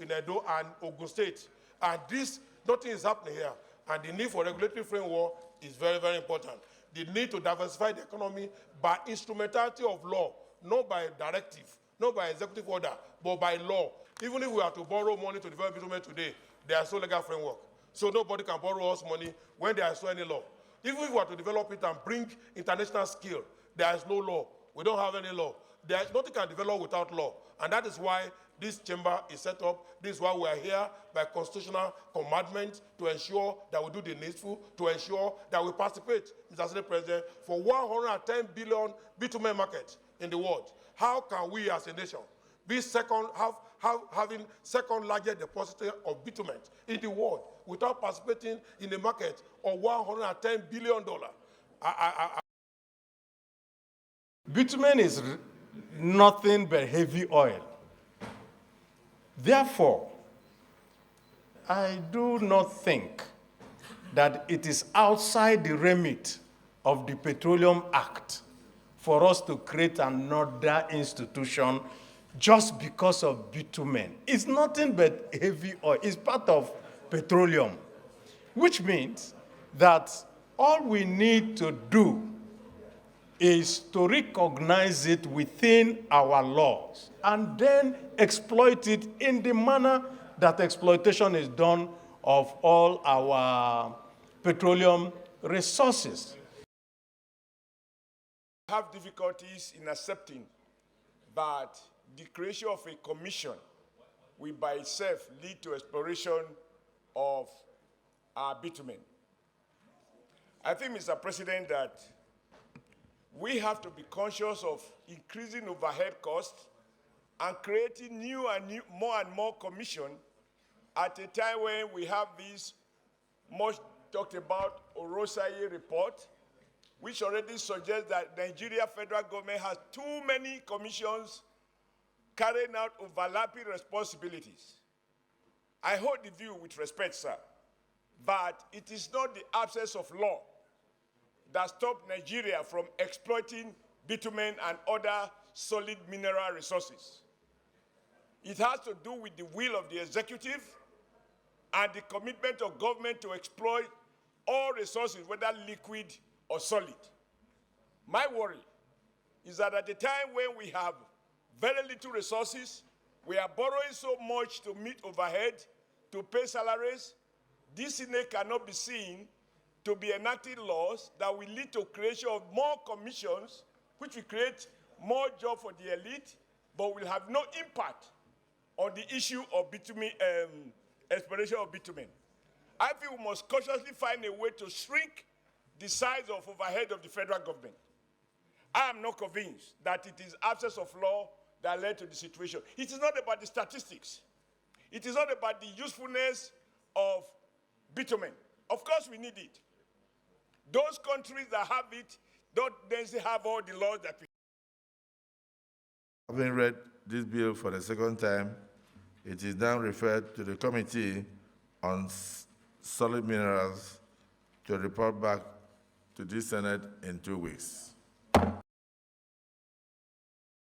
in Edo and Ogun State. And this, nothing is happening here. And the need for regulatory framework is very, very important. The need to diversify the economy by instrumentality of law, not by directive, not by executive order, but by law. Even if we are to borrow money to develop Bitumen today, there is no legal framework. So nobody can borrow us money when there is no any law. Even if we are to develop it and bring international skill, there is no law. We don't have any law. There is nothing can develop without law. And that is why this chamber is set up. This is why we are here by constitutional commandment to ensure that we do the needful, to ensure that we participate, Mr. Senate President, for 110 billion bitumen market in the world. How can we as a nation be having second largest depositor of bitumen in the world without participating in the market of $110 billion? Bitumen is nothing but heavy oil. Therefore, I do not think that it is outside the remit of the Petroleum Act for us to create another institution just because of bitumen. It's nothing but heavy oil. It's part of petroleum, which means that all we need to do is to recognize it within our laws and then exploit it in the manner that exploitation is done of all our petroleum resources. Have difficulties in accepting that the creation of a commission will by itself lead to exploration of our bitumen. I think, Mr. President, that we have to be conscious of increasing overhead costs and creating more and more commission at a time when we have this much talked about Orosaye report, which already suggests that Nigeria federal government has too many commissions carrying out overlapping responsibilities. I hold the view with respect, sir, but it is not the absence of law that stopped Nigeria from exploiting bitumen and other solid mineral resources. It has to do with the will of the executive and the commitment of government to exploit all resources, whether liquid or solid. My worry is that at the time when we have very little resources, we are borrowing so much to meet overhead, to pay salaries. This Senate cannot be seen to be enacting laws that will lead to creation of more commissions, which will create more jobs for the elite, but will have no impact on the issue of bitumen, exploration of bitumen. I think we must cautiously find a way to shrink the size of overhead of the federal government. I am not convinced that it is absence of law that led to the situation. It is not about the statistics. It is not about the usefulness of bitumen. Of course we need it. Those countries that have it don't necessarily have all the laws that we have. Having read this bill for the second time, it is now referred to the Committee on Solid Minerals to report back to this Senate in 2 weeks.